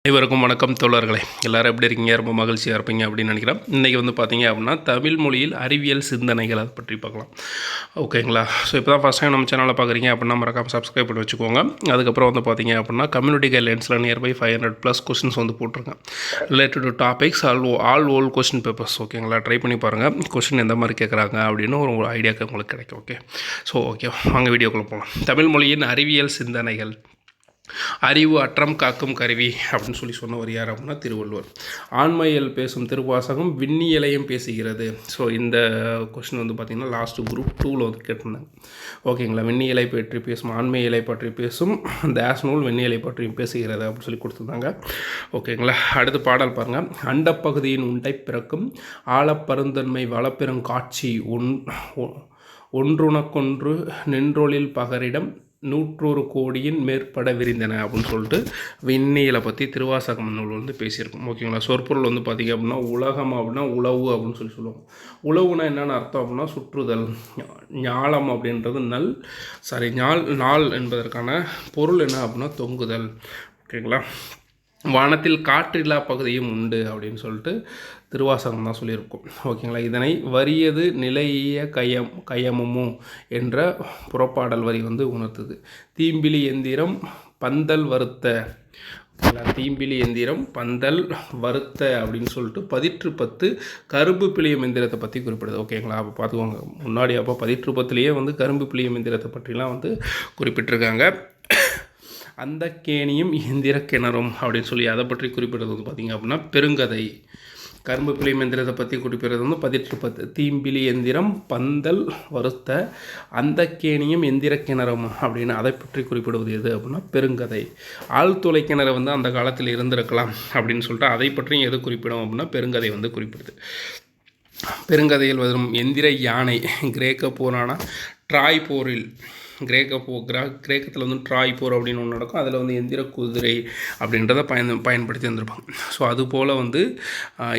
அனைவருக்கும் வணக்கம் தோழர்களே. எல்லோரும் எப்படி இருக்கீங்க? ரொம்ப மகிழ்ச்சியாக இருப்பீங்க அப்படின்னு நினைக்கிறேன். இன்றைக்கி வந்து பார்த்தீங்க அப்படின்னா தமிழ் மொழியில் அறிவியல் சிந்தனைகள் அதை பற்றி பார்க்கலாம். ஓகேங்களா? ஸோ இப்போ தான் ஃபஸ்ட் டைம் நம்ம சேனலில் பார்க்குறீங்க அப்படின்னா மறக்காமல் சப்ஸ்கிரைப் பண்ணி வச்சுக்கோங்க. அதுக்கப்புறம் வந்து பார்த்தீங்க அப்படின்னா கம்யூனிட்டி கைட்லைன்ஸில் நியர்பை 500+ கொஸ்டின்ஸ் வந்து போட்டிருக்கேன் related to topics all old question papers. ஓகேங்களா? ட்ரை பண்ணி பாருங்கள் கொஸ்டின் எந்த மாதிரி கேட்குறாங்க அப்படின்னு ஒரு ஐடியாவுக்கு உங்களுக்கு கிடைக்கும். ஓகே வாங்க வீடியோக்குள்ளே போகலாம். தமிழ் மொழியின் அறிவியல் சிந்தனைகள். அறிவு அற்றம் காக்கும் கருவி அப்படின்னு சொன்னவர் யார் அப்படின்னா திருவள்ளுவர். ஆண்மையியல் பேசும் திருவாசகம் விண்ணியலையும் பேசுகிறது. ஸோ இந்த கொஸ்டின் வந்து பார்த்திங்கன்னா லாஸ்ட்டு குரூப் 2ல் வந்து கேட்டிருந்தாங்க. ஓகேங்களா? விண்ணியலை பற்றி பேசும் ஆண்மையியலை பற்றி பேசும் தேஸ் நூல் விண்ணியலை பற்றியும் பேசுகிறது அப்படின்னு சொல்லி கொடுத்துருந்தாங்க. ஓகேங்களா? அடுத்து பாடல் பாருங்கள். அண்டப்பகுதியின் உண்டை பிறக்கும் ஆழப்பருந்தன்மை வளப்பெரும் காட்சி ஒன்றுனக்கொன்று நின்றொழில் பகரிடம் 100 கோடியின் மேற்பட விரிந்தன அப்படின்னு சொல்லிட்டு விண்ணியலை பற்றி திருவாசகம் நூல் வந்து பேசியிருக்கோம். ஓகேங்களா? சொற்பொருள் வந்து பார்த்திங்க அப்படின்னா உலகம் அப்படின்னா உளவு அப்படின்னு சொல்லுவாங்க. உளவுனா என்னென்ன அர்த்தம் அப்படின்னா சுற்றுதல். ஞாலம் அப்படின்றது நாள் என்பதற்கான பொருள் என்ன அப்படின்னா தொங்குதல். ஓகேங்களா? வானத்தில் காற்றில்லா பகுதியும் உண்டு அப்படின்னு சொல்லிட்டு திருவாசகம் தான் சொல்லியிருக்கோம். ஓகேங்களா? இதனை வறியது நிலைய கயமுமோ என்ற புறப்பாடல் வரி வந்து உணர்த்துது. தீம்பிலி எந்திரம் பந்தல் வருத்த அப்படின்னு சொல்லிட்டு 10 கரும்பு பிழியும் எந்திரத்தை பற்றி குறிப்பிடுது. ஓகேங்களா? அப்போ பார்த்துக்கோங்க. முன்னாடி அப்போ 10 வந்து கரும்பு பிழியும் எந்திரத்தை பற்றிலாம் வந்து குறிப்பிட்டிருக்காங்க. அந்த கேணியும் எந்திர கிணறும் அப்படின்னு சொல்லி அதை பற்றி குறிப்பிடுறது வந்து பார்த்திங்க அப்படின்னா பெருங்கதை. கரும்பு பிழியும் எந்திரத்தை பற்றி குறிப்பிடுறது வந்து 10 தீம்பிலி எந்திரம் பந்தல் வருத்த அந்த கேணியும் எந்திர கிணறும் அப்படின்னு அதை பற்றி குறிப்பிடுவது எது அப்படின்னா பெருங்கதை. ஆழ்துளை கிணறு வந்து அந்த காலத்தில் இருந்திருக்கலாம் அப்படின்னு சொல்லிட்டு அதை பற்றியும் எது குறிப்பிடும் அப்படின்னா பெருங்கதை வந்து குறிப்பிடுது. பெருங்கதையில் வரும் எந்திர யானை கிரேக்க போரான ட்ராய் போரில் கிரேக்கத்தில் வந்து ட்ராய் போர் அப்படின்னு ஒன்று நடக்கும். அதில் வந்து எந்திர குதிரை அப்படின்றத பயன்படுத்தி வந்திருப்பாங்க. ஸோ அதுபோல் வந்து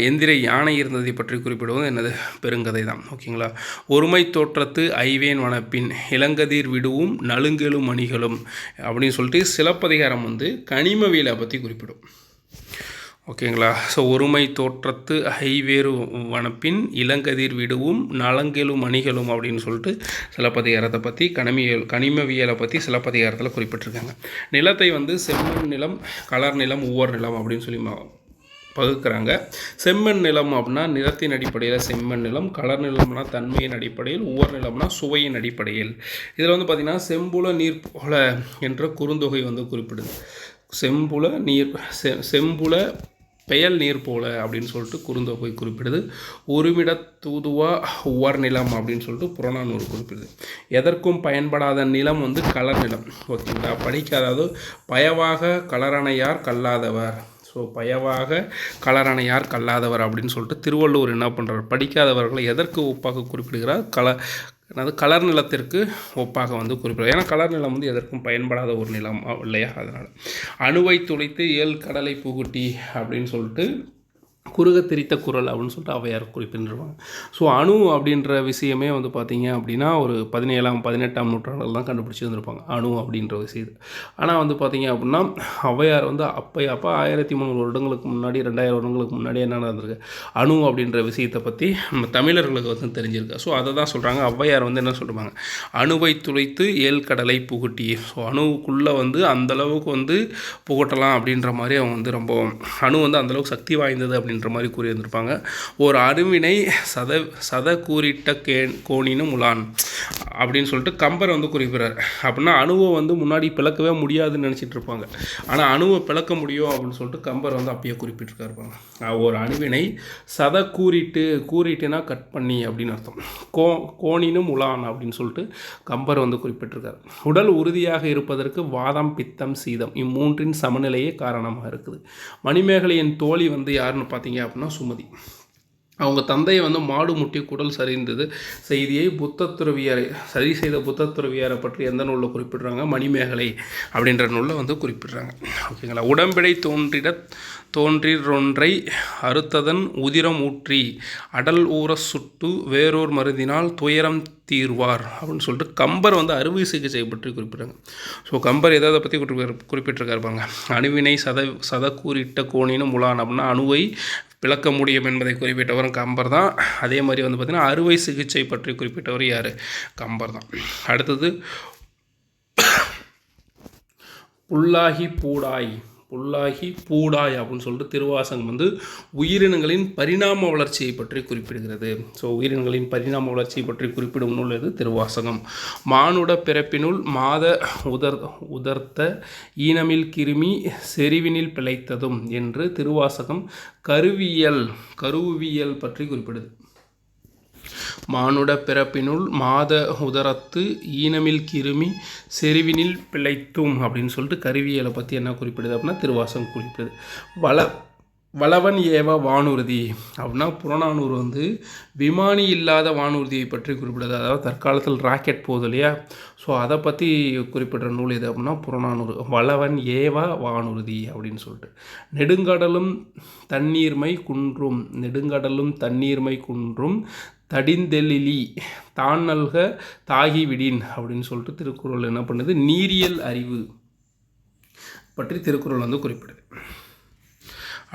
எந்திர யானை இருந்ததை பற்றி குறிப்பிடுவது என்னது பெருங்கதை தான். ஓகேங்களா? ஒருமை தோற்றத்து ஐவேன் வனப்பின் இளங்கதிர் விடுவும் நலுங்கெழும் மணிகளும் அப்படின்னு சொல்லிட்டு சிலப்பதிகாரம் வந்து கனிமவியலை பற்றி குறிப்பிடும். ஓகேங்களா? ஸோ ஒருமை தோற்றத்து ஐவேறு வனப்பின் இளங்கதிர் விடுவும் நலங்கெழும் மணிகளும் அப்படின்னு சொல்லிட்டு சிலப்பதிகாரத்தை பற்றி கனிமவியலை பற்றி சிலப்பதிகாரத்தில் குறிப்பிட்டிருக்காங்க. நிலத்தை வந்து செம்மண் நிலம் கலர் நிலம் உவர் நிலம் அப்படின்னு சொல்லி பகுக்கிறாங்க. செம்மண் நிலம் அப்படின்னா நிறத்தின் அடிப்படையில் செம்மண் நிலம், கலர் நிலம்னா தன்மையின் அடிப்படையில், உவர் நிலம்னா சுவையின் அடிப்படையில். இதில் வந்து பார்த்திங்கன்னா செம்புல நீர் போல என்ற குறுந்தொகை வந்து குறிப்பிடுது. செம்புல பெயல் நீர் போல அப்படின்னு சொல்லிட்டு குறுந்தொகை குறிப்பிடுது. ஒருமிட தூதுவா உவர் நிலம் அப்படின்னு சொல்லிட்டு புறநானூறு குறிப்பிடுது. எதற்கும் பயன்படாத நிலம் வந்து கலர் நிலம். ஓகேங்களா? படிக்காதது பயவாக கலரணையார் கல்லாதவர். ஸோ பயவாக கலரணையார் கல்லாதவர் அப்படின்னு சொல்லிட்டு திருவள்ளுவர் என்ன பண்ணுறார்? படிக்காதவர்களை எதற்கு ஒப்பாக குறிப்பிடுகிறார்? கலர் நிலத்திற்கு ஒப்பாக வந்து குறிப்பிடுறார். ஏன்னா கலர் நிலம் வந்து எதற்கும் பயன்படாத ஒரு நிலம் இல்லையா? அதனால் அணுவை துளைத்து 7 கடலை புகுட்டி அப்படின்னு சொல்லிட்டு குறுக திரித்த குரல் அப்படின்னு சொல்லிட்டு அவையார் குறிப்பிட்டிருவாங்க. ஸோ அணு அப்படின்ற விஷயமே வந்து பார்த்திங்க அப்படின்னா ஒரு 17ஆம் நூற்றாண்டில் தான் கண்டுபிடிச்சி வந்திருப்பாங்க அணு அப்படின்ற விஷயத்தை. ஆனால் வந்து பார்த்திங்க அப்படின்னா அவையார் வந்து அப்போ 1300 வருடங்களுக்கு முன்னாடி 2000 வருடங்களுக்கு முன்னாடி என்ன நடந்திருக்கு அணு அப்படின்ற விஷயத்தை பற்றி நம்ம தமிழர்களுக்கு வந்து தெரிஞ்சிருக்கு. ஸோ அதை தான் சொல்கிறாங்க. அவையார் வந்து என்ன சொல்கிறாங்க? அணுவை துளைத்து 7 கடலை புகுட்டி. ஸோ அணுவுக்குள்ளே வந்து அந்தளவுக்கு வந்து புகட்டலாம் அப்படின்ற மாதிரி அவங்க வந்து ரொம்ப அணு வந்து அந்தளவுக்கு சக்தி வாய்ந்தது அப்படின்ற மாதிரி கூறியிருந்திருப்பாங்க. ஒரு அருவினை சத கூறிட்ட கோணினும் உலான் அப்படின்னு சொல்லிட்டு கம்பர் வந்து குறிப்பிடுறார். அப்படின்னா அணுவை வந்து முன்னாடி பிளக்கவே முடியாதுன்னு நினச்சிட்டு இருப்பாங்க. ஆனால் அணுவை பிளக்க முடியும் அப்படின்னு சொல்லிட்டு கம்பர் வந்து அப்பயே குறிப்பிட்டிருக்காருப்பாங்க. ஒரு அணுவினை சத கூறிட்டுனா கட் பண்ணி அப்படின்னு அர்த்தம். கோணினும் உலான் அப்படின்னு சொல்லிட்டு கம்பர் வந்து குறிப்பிட்டிருக்காரு. உடல் உறுதியாக இருப்பதற்கு வாதம் பித்தம் சீதம் இம்மூன்றின் சமநிலையே காரணமாக இருக்குது. மணிமேகலையின் தோழி வந்து யாருன்னு பார்த்தீங்க அப்படின்னா சுமதி. அவங்க தந்தையை வந்து மாடு முட்டி குடல் சரிந்தது செய்தியை புத்தத்துறவியாரை சரி செய்த புத்தத்துறவியாரை பற்றி எந்த நூலில் குறிப்பிட்றாங்க? மணிமேகலை அப்படின்ற நூலில் வந்து குறிப்பிட்றாங்க. ஓகேங்களா. உடம்பிடை தோன்றிறொன்றை அறுத்ததன் உதிரம் ஊற்றி அடல் ஊற சுட்டு வேறோர் மருந்தினால் துயரம் தீர்வார் அப்படின்னு சொல்லிட்டு கம்பர் வந்து அறுவை சிகிச்சை பற்றி குறிப்பிட்றாங்க. ஸோ கம்பர் எதை பற்றி குறிப்பிட்டிருக்காருப்பாங்க? அணுவினை சதக்கூறிட்ட கோணினும் முலான் அப்படின்னா அணுவை விளக்க முடியும் என்பதை குறிப்பிட்டவரும் கம்பர் தான். அதே மாதிரி வந்து பார்த்திங்கன்னா அறுவை சிகிச்சை பற்றி குறிப்பிட்டவர் யார்? கம்பர் தான். அடுத்தது புல்லாகி பூடாய் அப்படின்னு சொல்லிட்டு திருவாசகம் வந்து உயிரினங்களின் பரிணாம வளர்ச்சியை பற்றி குறிப்பிடுகிறது. ஸோ உயிரினங்களின் பரிணாம வளர்ச்சியை பற்றி குறிப்பிடும் நூல் எது? திருவாசகம். மானுட பிறப்பினுள் மாத உதர்த்த ஈனமில் கிருமி செறிவினில் பிழைத்ததும் என்று திருவாசகம் கருவியல் பற்றி குறிப்பிடுது. மானுட பிறப்பினுள் மாத உதரத்து ஈனமில் கிருமி செறிவினில் பிழைத்தும் அப்படின்னு சொல்லிட்டு கருவியலை பற்றி என்ன குறிப்பிடுது அப்படின்னா திருவாசகம் குறிப்பிடுது. வளவன் ஏவ வானூர்தி அப்படின்னா புறநானூறு வந்து விமானி இல்லாத வானூர்தியை பற்றி குறிப்பிடுது. அதாவது தற்காலத்தில் ராக்கெட் போகுது இல்லையா, ஸோ அதை பற்றி குறிப்பிடுற நூல் எது அப்படின்னா புறநானூறு. வளவன் ஏவ வானூர்தி அப்படின்னு சொல்லிட்டு. நெடுங்கடலும் தண்ணீர்மை குன்றும் தடிந்தெழிலி தான் நல்க தாகிவிடின் அப்படின்னு சொல்லிட்டு திருக்குறள் என்ன பண்ணுது? நீரியல் அறிவு பற்றி திருக்குறள் வந்து குறிப்பிடுது.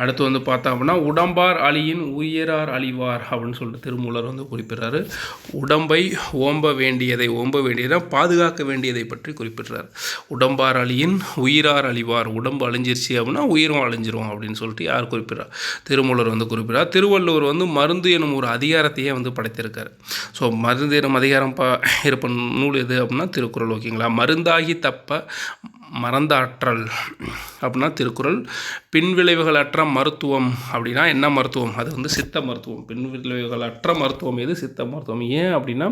அடுத்து வந்து பார்த்தா அப்படின்னா உடம்பார் அழியின் உயரார் அழிவார் அப்படின்னு சொல்லிட்டு திருமூலர் வந்து குறிப்பிட்றாரு. உடம்பை ஓம்ப வேண்டியதை பாதுகாக்க வேண்டியதை பற்றி குறிப்பிட்றாரு. உடம்பார் அழியின் உயிரார் அழிவார், உடம்பு அழிஞ்சிருச்சு அப்படின்னா உயிரும் அழிஞ்சிரும் அப்படின்னு சொல்லிட்டு யார் குறிப்பிட்றார்? திருமூலர் வந்து குறிப்பிட்றார். திருவள்ளுவர் வந்து மருந்து எனும் ஒரு அதிகாரத்தையே வந்து படைத்திருக்கார். ஸோ மருந்து எனும் அதிகாரம் இருப்ப நூல் எது அப்படின்னா திருக்குறள். ஓகேங்களா. மருந்தாகி தப்ப மறந்தாற்றல் அப்படின்னா திருக்குறள். பின்விளைவுகள் அற்ற மருத்துவம் அப்படின்னா என்ன மருத்துவம்? அது வந்து சித்த மருத்துவம். பின்விளைவுகள் அற்ற மருத்துவம் எது? சித்த மருத்துவம். ஏன் அப்படின்னா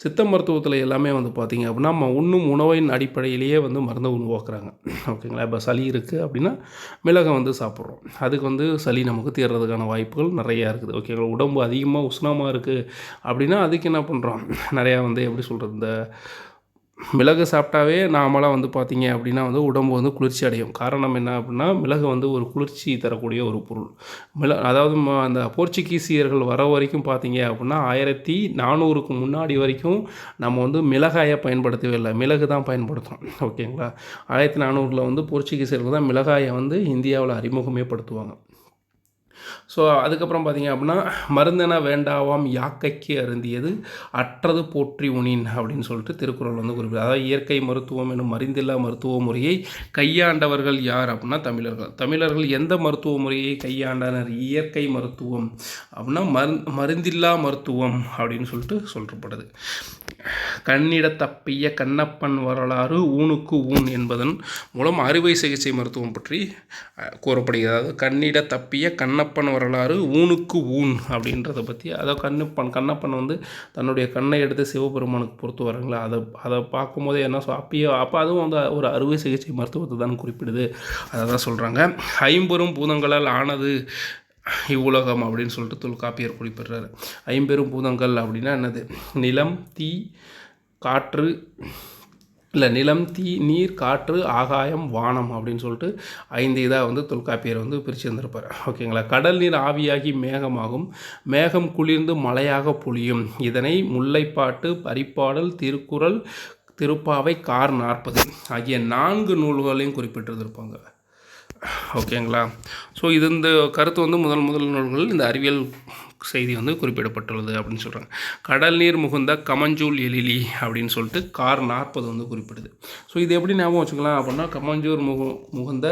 சித்த மருத்துவத்தில் எல்லாமே வந்து பார்த்திங்க அப்படின்னா நம்ம உண்ணும் உணவின் அடிப்படையிலேயே வந்து மருந்தை உருவாக்குறாங்க. ஓகேங்களா. இப்போ சளி இருக்குது அப்படின்னா மிளகை வந்து சாப்பிட்றோம், அதுக்கு வந்து சளி நமக்கு தீர்றதுக்கான வாய்ப்புகள் நிறையா இருக்குது. ஓகேங்களா. உடம்பு அதிகமாக உஷ்ணமாக இருக்குது அப்படின்னா அதுக்கு என்ன பண்ணுறோம்? நிறையா வந்து எப்படி சொல்கிறது, இந்த மிளகு சாப்பிட்டாவே நாமெல்லாம் வந்து பார்த்திங்க அப்படின்னா வந்து உடம்பு வந்து குளிர்ச்சி அடையும். காரணம் என்ன அப்படின்னா மிளகு வந்து ஒரு குளிர்ச்சி தரக்கூடிய ஒரு பொருள். அதாவது அந்த போர்ச்சுகீசியர்கள் வர வரைக்கும் பார்த்திங்க அப்படின்னா 1400க்கு முன்னாடி வரைக்கும் நம்ம வந்து மிளகாயை பயன்படுத்தவே இல்லை, மிளகு தான் பயன்படுத்துகிறோம். ஓகேங்களா. 1400 வந்து போர்ச்சுகீசியர்கள் தான் மிளகாயை வந்து இந்தியாவில் அறிமுகமே படுத்துவாங்க. ஸோ அதுக்கப்புறம் பார்த்திங்க அப்படின்னா மருந்தென வேண்டாவாம் யாக்கைக்கு அருந்தியது அற்றது போற்றி உனின் அப்படின்னு சொல்லிட்டு திருக்குறள் வந்து குறிப்பிடும். அதாவது இயற்கை மருத்துவம் எனும் மருந்தில்லா மருத்துவ முறையை கையாண்டவர்கள் யார் அப்படின்னா தமிழர்கள் எந்த மருத்துவ முறையை கையாண்டனர்? இயற்கை மருத்துவம் அப்படின்னா மருந்தில்லா மருத்துவம் அப்படின்னு சொல்லிட்டு சொல்லப்படுது. கண்ணிட தப்பிய கண்ணப்பன் வரலாறு ஊனுக்கு ஊன் என்பதன் மூலம் அறுவை சிகிச்சை மருத்துவம் பற்றி கூறப்படுகிறது. அதாவது கண்ணிட தப்பிய கண்ணப்பன் வரலாறு ஊனுக்கு ஊன் அப்படின்றத பற்றி, அதாவது கண்ணப்பன் வந்து தன்னுடைய கண்ணை எடுத்து சிவபெருமானுக்கு பொறுத்து வராங்களா, அதை பார்க்கும்போதே என்ன அப்போ அதுவும் வந்து ஒரு அறுவை சிகிச்சை மருத்துவத்தை தான் குறிப்பிடுது. அதை தான் சொல்கிறாங்க. 50 பூதங்களால் ஆனது இவ்வுலகம் அப்படின்னு சொல்லிட்டு தொல்காப்பியர் குறிப்பிடுறாரு. 50 பூதங்கள் அப்படின்னா என்னது? நிலம் தீ நீர் காற்று ஆகாயம் வானம் அப்படின்னு சொல்லிட்டு 5 இதாக வந்து தொல்காப்பியர் வந்து பிரித்து இருந்திருப்பார். ஓகேங்களா. கடல் நீர் ஆவியாகி மேகமாகும், மேகம் குளிர்ந்து மழையாக பொழியும். இதனை முல்லைப்பாட்டு, பரிப்பாடல், திருக்குறள், திருப்பாவை, கார் 40 ஆகிய 4 நூல்களையும் குறிப்பிட்டிருந்திருப்பாங்க. ஓகேங்களா. ஸோ இது இந்த கருத்து வந்து முதல் நூல்களில் இந்த அறிவியல் செய்தி வந்து குறிப்பிடப்பட்டுள்ளது அப்படின்னு சொல்கிறாங்க. கடல் நீர் முகுந்த கமஞ்சூல் எழிலி அப்படின்னு சொல்லிட்டு கார் 40 வந்து குறிப்பிடுது. ஸோ இது எப்படி ஞாபகம் வச்சுக்கலாம் அப்படின்னா முகுந்த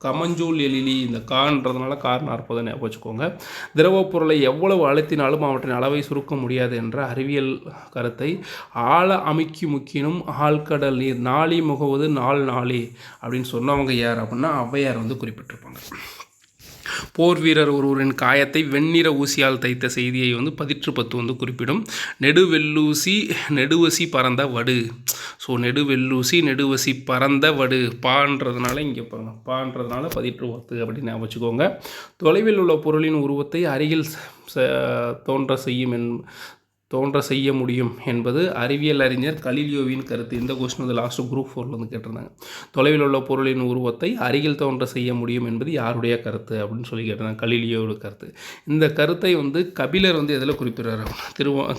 கமஞ்சூல் எழிலி, இந்த கான்றதுனால கார் 40 ஞாபகம் வச்சுக்கோங்க. திரவப் பொருளை எவ்வளவு அழுத்தினாலும் அவற்றின் அளவை சுருக்க முடியாது என்ற அறிவியல் கருத்தை ஆழ அமைக்கி முக்கினும் ஆழ்கடல் நீர் நாளி முகவது நாளி அப்படின்னு சொன்னவங்க யார் அப்படின்னா ஔவையார் வந்து குறிப்பிட்டிருப்பாங்க. போர் வீரர் ஒருவரின் காயத்தை வெண்ணிற ஊசியால் தைத்த செய்தியை வந்து 10 வந்து குறிப்பிடும். நெடுவசி பறந்த வடு. ஸோ நெடுவசி பறந்த வடு பான்றதுனால இங்கே பான்றதுனால 10 அப்படின்னு வச்சுக்கோங்க. தொலைவில் உள்ள பொருளின் உருவத்தை அருகில் தோன்ற செய்ய முடியும் என்பது அறிவியல் அறிஞர் கலீலியோவின் கருத்து. இந்த கொஸ்டின் வந்து லாஸ்ட்டு குரூப் 4 வந்து கேட்டிருந்தாங்க. தொலைவில் உள்ள பொருளின் உருவத்தை அருகில் தோன்ற செய்ய முடியும் என்பது யாருடைய கருத்து அப்படின்னு சொல்லி கேட்டிருந்தாங்க. கலீலியோட கருத்து. இந்த கருத்தை வந்து கபிலர் வந்து எதில் குறிப்பிடுறாரு?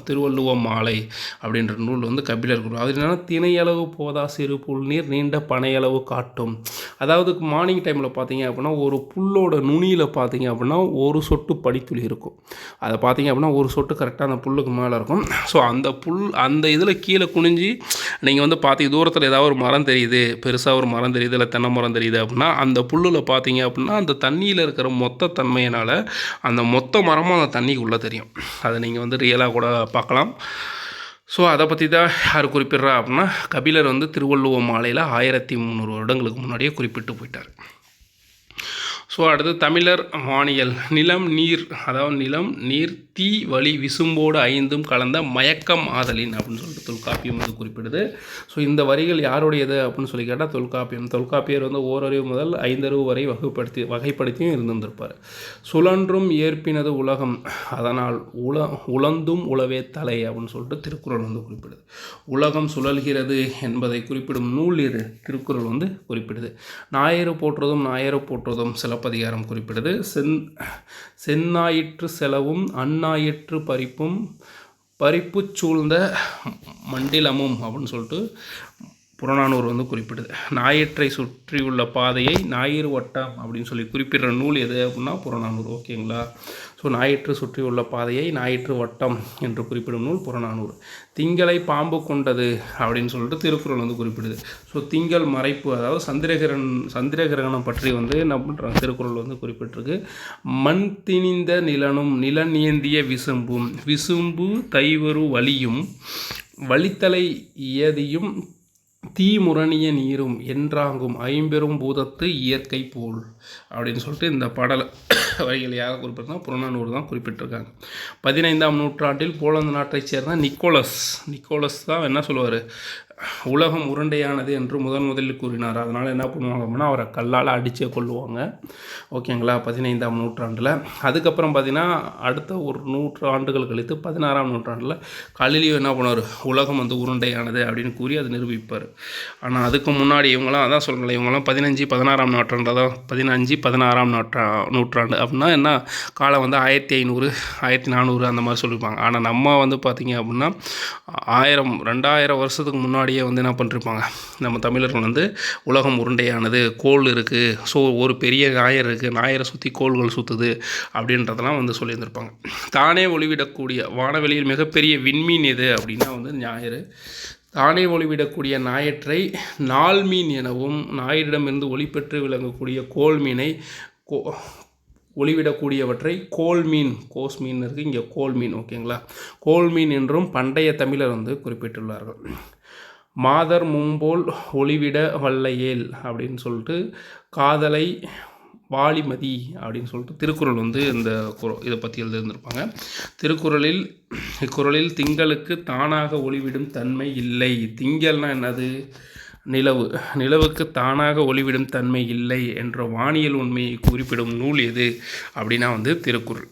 திருவள்ளுவ மாலை அப்படின்ற நூல் வந்து கபிலர் குறிப்பிடும். அது என்னன்னா, திணையளவு போதா சிறு புல் நீர் நீண்ட பனையளவு காட்டும். அதாவது மார்னிங் டைமில் பார்த்தீங்க அப்படின்னா ஒரு புல்லோட நுனியில் பார்த்தீங்க அப்படின்னா ஒரு சொட்டு படித்துளி இருக்கும். அதை பார்த்தீங்க அப்படின்னா ஒரு சொட்டு கரெக்டாக அந்த புல்லுக்கு மேலே இருக்கும். ஸோ அந்த இதில் கீழே குனிஞ்சு நீங்கள் வந்து பார்த்தீங்க தூரத்தில் ஏதாவது ஒரு மரம் தெரியுது, பெருசாக ஒரு மரம் தெரியுது, இல்லை தென்னை மரம் தெரியுது அப்படின்னா அந்த புல்லில் பார்த்தீங்க அப்படின்னா அந்த தண்ணியில் இருக்கிற மொத்த தன்மையினால் அந்த மொத்த மரமும் அந்த தண்ணிக்குள்ளே தெரியும். அதை நீங்கள் வந்து ரியலாக கூட பார்க்கலாம். ஸோ அதை பற்றி தான் யார் குறிப்பிட்றா அப்படின்னா கபிலர் வந்து திருவள்ளுவ மாலையில் 1300 வருடங்களுக்கு முன்னாடியே குறிப்பிட்டு போயிட்டார். ஸோ அடுத்து தமிழர் வானியல். நிலம் நீர் தீ வழி விசும்போடு 5 கலந்த மயக்கம் ஆதலின் அப்படின்னு சொல்லிட்டு தொல்காப்பியம் வந்து குறிப்பிடுது. ஸோ இந்த வரிகள் யாருடையது அப்படின்னு சொல்லி கேட்டால் தொல்காப்பியர் வந்து ஓரறிவு முதல் 5 வரை வகைப்படுத்தியும் இருந்திருப்பார். சுழன்றும் ஏற்பினது உலகம் அதனால் உழந்தும் உழவே தலை அப்படின்னு சொல்லிட்டு திருக்குறள் வந்து குறிப்பிடுது. உலகம் சுழல்கிறது என்பதை குறிப்பிடும் நூல் இது திருக்குறள் வந்து குறிப்பிடுது. ஞாயிறு போற்றுவதும் சிலப்பதிகாரம் குறிப்பிடுது. செந்நாயிற்று செலவும் அந்நாயிற்று பறிப்பு சூழ்ந்த மண்டிலமும் அப்படின்னு சொல்லிட்டு புறநானூறு வந்து குறிப்பிடுது. ஞாயிற்றை சுற்றியுள்ள பாதையை ஞாயிறு வட்டம் அப்படின்னு சொல்லி குறிப்பிடுற நூல் எது அப்படின்னா புறநானூறு. ஓகேங்களா? ஸோ ஞாயிற்று சுற்றியுள்ள பாதையை ஞாயிற்று வட்டம் என்று குறிப்பிடும் நூல் புறநானூறு. திங்களை பாம்பு கொண்டது அப்படின்னு சொல்லிட்டு திருக்குறள் வந்து குறிப்பிடுது. ஸோ திங்கள் மறைப்பு, அதாவது சந்திரகிரகணம் பற்றி வந்து என்ன பண்ணுறாங்க திருக்குறள் வந்து குறிப்பிட்டிருக்கு. மண் திணிந்த நிலநேந்திய விசும்பு தைவரு வலியும் வழித்தலை இயதியும் தீமுரணிய நீரும் என்றாங்கும் 50 பூதத்து இயற்கை போல் அப்படின்னு சொல்லிட்டு இந்த பாடலை வரிகள் யாரை குறிப்பிட்டா புறநானூறு தான் குறிப்பிட்டிருக்காங்க. 15ஆம் நூற்றாண்டில் போலந்து நாட்டைச் சேர்ந்த நிக்கோலஸ் தான் என்ன சொல்லுவார், உலகம் உருண்டையானது என்று முதலில் கூறினார். அதனால் என்ன பண்ணுவாங்க அப்படின்னா அவரை கல்லால் அடிச்சே கொள்ளுவாங்க. ஓகேங்களா? 15ஆம் நூற்றாண்டில். அதுக்கப்புறம் பார்த்திங்கன்னா அடுத்த ஒரு 100 ஆண்டுகள் கழித்து 16ஆம் நூற்றாண்டில் கலீலியோ என்ன பண்ணுவார், உலகம் வந்து உருண்டையானது அப்படின்னு கூறி அதை நிரூபிப்பார். ஆனால் அதுக்கு முன்னாடி இவங்களாம் அதான் சொல்கிறேன், இவங்களாம் 15-16ஆம் நூற்றாண்டு தான் 15-16ஆம் நூற்றாண்டு அப்படின்னா என்ன காலம் வந்து 1500 1400 அந்த மாதிரி சொல்லியிருப்பாங்க. ஆனால் நம்ம வந்து பார்த்திங்க அப்படின்னா 1000-2000 வருஷத்துக்கு முன்னாடியே வந்து என்ன பண்ணிருப்பாங்க, நம்ம தமிழர்கள் வந்து உலகம் உருண்டையானது, கோள் இருக்குது, ஸோ ஒரு பெரிய ஞாயிறு இருக்குது, ஞாயிறை சுற்றி கோள்கள் சுற்றுது அப்படின்றதெல்லாம் வந்து சொல்லியிருந்திருப்பாங்க. தானே ஒளிவிடக்கூடிய வானவெளியில் மிகப்பெரிய விண்மீன் எது அப்படின்னா வந்து ஞாயிறு. தானே ஒளிவிடக்கூடிய ஞாயிற்றை நாள்மீன் எனவும், ஞாயிறிடமிருந்து ஒளிபெற்று விளங்கக்கூடிய கோள்மீனை ஒளிவிடக்கூடியவற்றை கோள்மீன், கோஸ்மீன் இருக்குது, இங்கே கோள்மீன். ஓகேங்களா? கோள்மீன் என்றும் பண்டைய தமிழர் வந்து குறிப்பிட்டுள்ளார்கள். மாதர் மும்போல் ஒளிவிட வல்லையேல் அப்படின்னு சொல்லிட்டு காதலை வாலிமதி அப்படின்னு சொல்லிட்டு திருக்குறள் வந்து இதை பற்றி எழுதியிருந்திருப்பாங்க. இக்குறளில் திங்களுக்கு தானாக ஒளிவிடும் தன்மை இல்லை. திங்கள்னா என்னது? நிலவுக்கு தானாக ஒளிவிடும் தன்மை இல்லை என்ற வானியல் உண்மையை குறிப்பிடும் நூல் எது அப்படின்னா வந்து திருக்குறள்.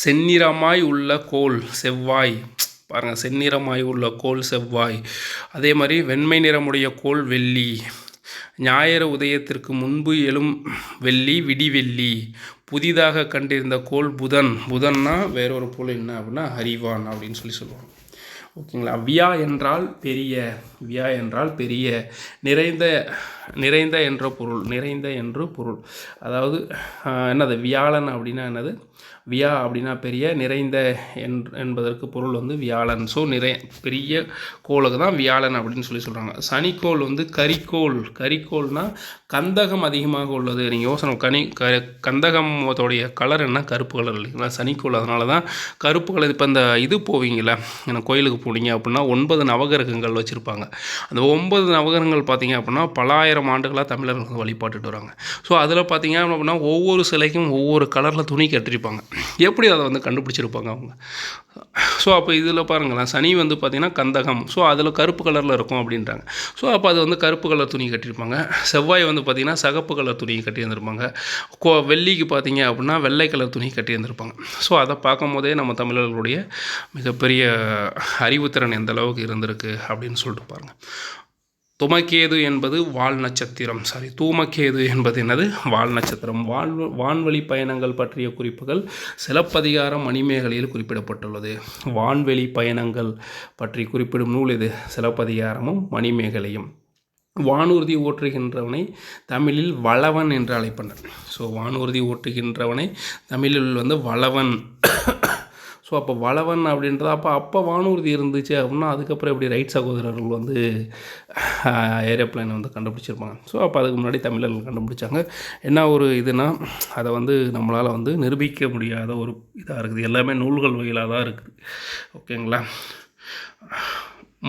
செந்நிறமாய் உள்ள கோள் செவ்வாய். பாருங்கள், செந்நிறமாய் உள்ள கோள் செவ்வாய். அதே மாதிரி வெண்மை நிறமுடைய கோள் வெள்ளி. ஞாயிறு உதயத்திற்கு முன்பு எழும் வெள்ளி விடிவெள்ளி. புதிதாக கண்டிருந்த கோள் புதன்னா வேறொரு பொருள் என்ன அப்படின்னா அறிவான் அப்படின்னு சொல்லுவாங்க. ஓகேங்களா? வியா என்றால் பெரிய, நிறைந்த என்று பொருள். அதாவது என்னது வியாழன் அப்படின்னா என்னது? வியா அப்படின்னா பெரிய, நிறைந்த என்பதற்கு பொருள் வந்து வியாழன். ஸோ பெரிய கோளுக்கு தான் வியாழன் அப்படின்னு சொல்கிறாங்க. சனிக்கோள் வந்து கரிக்கோள்னால் கந்தகம் அதிகமாக உள்ளது. நீங்கள் யோசனை கந்தகத்தோடைய கலர் என்ன? கருப்பு கலர் இல்லைங்களா? சனிக்கோள். அதனால தான் கருப்பு கலர். இப்போ இந்த இது போவீங்களா, கோயிலுக்கு போனீங்க அப்படின்னா 9 நவகிரகங்கள் வச்சுருப்பாங்க. அந்த 9 நவகிரகங்கள் பார்த்தீங்க அப்படின்னா பல பல்லாயிரம் ஆண்டுகளாக தமிழர்கள் வந்து வழிபாட்டுட்டு வராங்க. ஸோ அதில் பார்த்தீங்க அப்படின்னா ஒவ்வொரு சிலைக்கும் ஒவ்வொரு கலரில் துணி கட்டியிருப்பாங்க. எப்படி அதை வந்து கண்டுபிடிச்சிருப்பாங்க அவங்க? ஸோ அப்போ இதில் பாருங்களேன், சனி வந்து பார்த்திங்கன்னா கந்தகம், ஸோ அதில் கருப்பு கலரில் இருக்கும் அப்படின்றாங்க. ஸோ அப்போ அது வந்து கருப்பு கலர் துணி கட்டியிருப்பாங்க. செவ்வாய் வந்து பார்த்திங்கன்னா சகப்பு கலர் துணி கட்டியிருந்திருப்பாங்க. வெள்ளிக்கு பார்த்திங்க அப்படின்னா வெள்ளை கலர் துணி கட்டியிருந்திருப்பாங்க. ஸோ அதை பார்க்கும் போதே நம்ம தமிழர்களுடைய மிகப்பெரிய அறிவுத்திறன் எந்த அளவுக்கு இருந்திருக்கு அப்படின்னு சொல்லிட்டு பாருங்கள். துமக்கேது என்பது வால் நட்சத்திரம். தூமக்கேது என்பது என்னது? வால் நட்சத்திரம். வான்வெளி பயணங்கள் பற்றிய குறிப்புகள் சிலப்பதிகாரம் மணிமேகலையில் குறிப்பிடப்பட்டுள்ளது. வான்வெளி பயணங்கள் பற்றி குறிப்பிடும் நூல் இது சிலப்பதிகாரமும் மணிமேகலையும். வானூர்தி ஓட்டுகின்றவனை தமிழில் வளவன் என்று அழைப்பனர். ஸோ வானூர்தி ஓட்டுகின்றவனை தமிழில் வந்து வளவன். ஸோ அப்போ வளவன் அப்படின்றது அப்போ வானூர்தி இருந்துச்சு அப்படின்னா அதுக்கப்புறம் எப்படி ரைட் சகோதரர்கள் வந்து ஏரோப்ளைனை வந்து கண்டுபிடிச்சிருப்பாங்க. ஸோ அப்போ அதுக்கு முன்னாடி தமிழர்கள் கண்டுபிடிச்சாங்க. என்ன ஒரு இதுனா அதை வந்து நம்மளால் வந்து நிரூபிக்க முடியாத ஒரு இதாக இருக்குது. எல்லாமே நூல்கள் வகையிலாக தான் இருக்குது. ஓகேங்களா?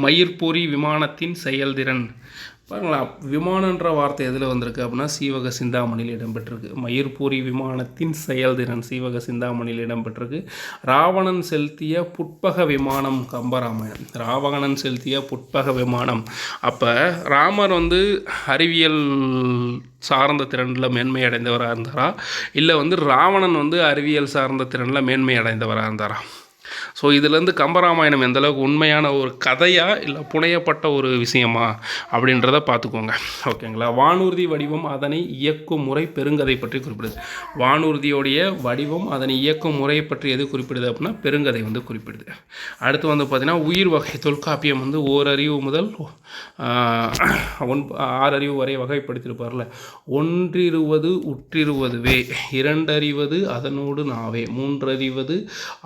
மயிர்பொறி விமானத்தின் செயல்திறன் பாருங்களா. விமானன்ற வார்த்தை எதில் வந்திருக்கு அப்படின்னா சீவக சிந்தாமணியில் இடம்பெற்றிருக்கு. மயிர்பூரி விமானத்தின் செயல்திறன் சீவக சிந்தாமணியில் இடம்பெற்றிருக்கு. ராவணன் செலுத்திய புட்பக விமானம் கம்பராமாயணம். ராவணன் செலுத்திய புட்பக விமானம். அப்போ ராமர் வந்து அறிவியல் சார்ந்த திறனில் மேன்மை அடைந்தவராக இருந்தாரா, இல்லை வந்து ராவணன் வந்து அறிவியல் சார்ந்த திறனில் மேன்மை அடைந்தவராக இருந்தாரா? ஸோ இதுலேருந்து கம்பராமாயணம் எந்தளவுக்கு உண்மையான ஒரு கதையா இல்லை புனையப்பட்ட ஒரு விஷயமா அப்படின்றத பார்த்துக்கோங்க. ஓகேங்களா? வானூர்தி வடிவம் அதனை இயக்கும் முறை பெருங்கதை பற்றி குறிப்பிடுது. வானூர்தியோடைய வடிவம் அதனை இயக்கும் முறையை பற்றி எது குறிப்பிடுது அப்படின்னா பெருங்கதை வந்து குறிப்பிடுது. அடுத்து வந்து பார்த்திங்கன்னா உயிர் வகை தொல்காப்பியம் வந்து ஓரறிவு முதல் 6 அறிவு வரை வகைப்படுத்தியிருப்பார்ல. ஒன்றிருவது உற்றிருவதுவே, இரண்டறிவது அதனோடு நாவே, மூன்றறிவது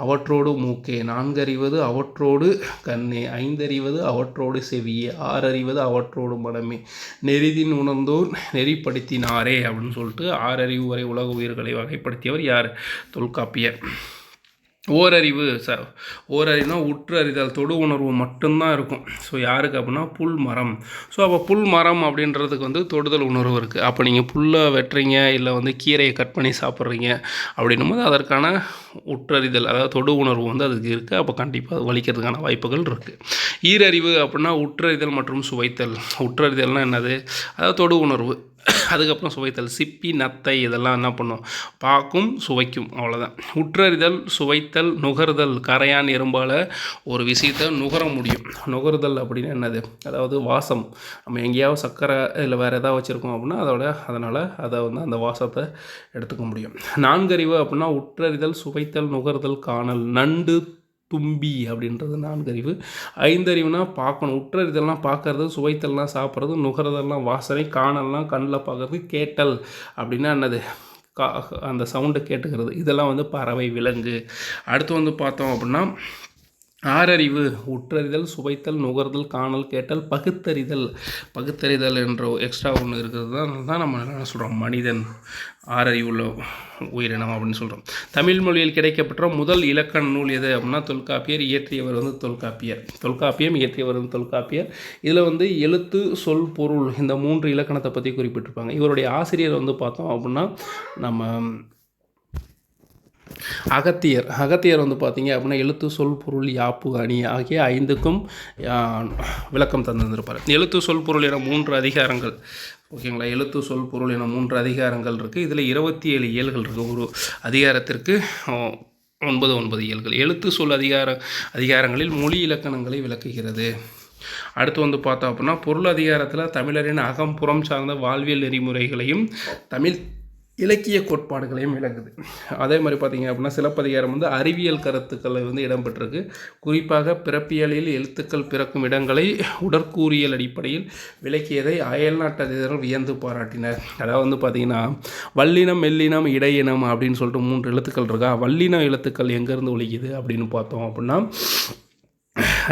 அவற்றோடு மூக்கே, நான்கறிவது அவற்றோடு கண்ணே, ஐந்தறிவது அவற்றோடு செவியே, ஆறறிவது அவற்றோடு மனமே, நெறிதின் உணர்ந்தோர் நெறிப்படுத்தினாரே அப்படின்னு சொல்லிட்டு 6 அறிவு வரை உலக உயிர்களை வகைப்படுத்தியவர் யார்? தொல்காப்பியர். ஓரறிவுனா உற்று அறிதல், தொடு உணர்வு மட்டும்தான் இருக்கும். ஸோ யாருக்கு அப்படின்னா புல் மரம். ஸோ அப்போ புல் மரம் அப்படின்றதுக்கு வந்து தொடுதல் உணர்வு இருக்குது. அப்போ நீங்கள் புல்லை வெட்டுறீங்க இல்லை வந்து கீரையை கட் பண்ணி சாப்பிட்றீங்க அப்படின்னும் போது அதற்கான உற்றறிதல், அதாவது தொடு உணர்வு வந்து அதுக்கு இருக்குது. அப்போ கண்டிப்பாக வலிக்கிறதுக்கான வாய்ப்புகள் இருக்குது. ஈரறிவு அப்படின்னா உற்றறிதல் மற்றும் சுவைத்தல். உற்றறிதல்னால் என்னது? அதாவது தொடு உணர்வு. அதுக்கப்புறம் சுவைத்தல், சிப்பி நத்தை இதெல்லாம் என்ன பண்ணும்? பார்க்கும், சுவைக்கும், அவ்வளோதான். உற்றறிதல், சுவைத்தல், நுகர்தல். கரையான் எறும்பால் ஒரு விஷயத்தை நுகர முடியும். நுகர்தல் அப்படின்னு என்னது? அதாவது வாசம். நம்ம எங்கேயாவது சர்க்கரை இல்லை வேறு எதாவது வச்சுருக்கோம் அப்படின்னா அதனால் அதை வந்து அந்த வாசத்தை எடுத்துக்க முடியும். நான்கறிவு அப்படின்னா உற்றறிதல், சுவைத்தல், நுகர்தல், காணல். நண்டு, தும்பி அப்படின்றது நான்கறிவு. ஐந்தறிவுனா பார்க்கணும். உற்றறிதல்லாம் பார்க்கறது, சுவைத்தல்லாம் சாப்பிட்றது, நுகர்தல்லாம் வாசனை, காணல்லாம் கண்ணில் பார்க்கறது, கேட்டல் அப்படின்னா என்னது? அந்த சவுண்டை கேட்டுக்கிறது. இதெல்லாம் வந்து பறவை, விலங்கு. அடுத்து வந்து பார்த்தோம் அப்படின்னா ஆறறிவு உற்றறிதல், சுவைத்தல், நுகர்தல், காணல், கேட்டல், பகுத்தறிதல் என்ற எக்ஸ்ட்ரா ஒன்று இருக்கிறது தான் நம்ம என்ன சொல்கிறோம்? மனிதன் ஆறறிவுள்ள உயிரினம் அப்படின்னு சொல்கிறோம். தமிழ் மொழியில் கிடைக்கப்பெற்ற முதல் இலக்கண நூல் எது அப்படின்னா தொல்காப்பியர். இயற்றியவர் வந்து தொல்காப்பியம் இயற்றியவர் வந்து தொல்காப்பியர். இதில் வந்து எழுத்து, சொல், பொருள் இந்த 3 இலக்கணத்தை பற்றி குறிப்பிட்டிருப்பாங்க. இவருடைய ஆசிரியர் வந்து பார்த்தோம் அப்படின்னா நம்ம அகத்தியர் வந்து பார்த்தீங்க அப்படின்னா எழுத்து, சொல், பொருள், யாப்பு, அணி ஆகிய 5க்கும் விளக்கம் தந்திருப்பார். எழுத்து, சொல், பொருள் என 3 அதிகாரங்கள். ஓகேங்களா? எழுத்து, சொல், பொருள் என 3 அதிகாரங்கள் இருக்குது. இதில் 27 இயல்கள் இருக்குது. ஒரு அதிகாரத்திற்கு 9 இயல்கள். எழுத்து, சொல் அதிகாரங்களில் மொழி இலக்கணங்களை விளக்குகிறது. அடுத்து வந்து பார்த்தோம் அப்படின்னா பொருள் அதிகாரத்தில் தமிழரின் அகம் புறம் சார்ந்த வாழ்வியல் நெறிமுறைகளையும் தமிழ் இலக்கிய கோட்பாடுகளையும் விளக்குது. அதே மாதிரி பார்த்திங்க அப்படின்னா சிலப்பதிகாரம் வந்து அறிவியல் கருத்துக்களை வந்து இடம்பெற்றிருக்கு. குறிப்பாக பிறப்பியலில் எழுத்துக்கள் பிறக்கும் இடங்களை உடற்கூறியல் அடிப்படையில் விளக்கியதை அயல்நாட்டறிஞர்கள் வியந்து பாராட்டினர். அதாவது வந்து பார்த்திங்கன்னா வல்லினம், மெல்லினம், இடையினம் அப்படின்னு சொல்லிட்டு 3 எழுத்துக்கள் இருக்கா. வல்லின எழுத்துக்கள் எங்கேருந்து ஒழிக்குது அப்படின்னு பார்த்தோம் அப்படின்னா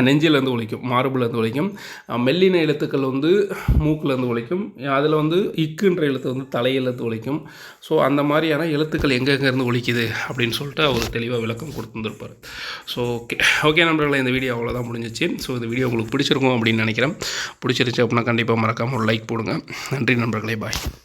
நெஞ்சிலேருந்து ஒலிக்கும், மார்புலேருந்து ஒலிக்கும். மெல்லின எழுத்துக்கள் வந்து மூக்குலேருந்து ஒலிக்கும். அதில் வந்து இக்குன்ற எழுத்து வந்து தலையிலேருந்து ஒலிக்கும். ஸோ அந்த மாதிரியான எழுத்துக்கள் எங்கெங்கேருந்து ஒலிக்குது அப்படின்னு சொல்லிட்டு அவர் தெளிவாக விளக்கம் கொடுத்துருந்துருப்பார். ஸோ ஓகே நண்பர்களே, இந்த வீடியோ அவ்வளோதான் முடிஞ்சிச்சு. ஸோ இந்த வீடியோ உங்களுக்கு பிடிச்சிருக்கும் அப்படின்னு நினைக்கிறேன். பிடிச்சிருச்சு அப்படின்னா கண்டிப்பாக மறக்காமல் ஒரு லைக் போடுங்க. நன்றி நண்பர்களே, பாய்.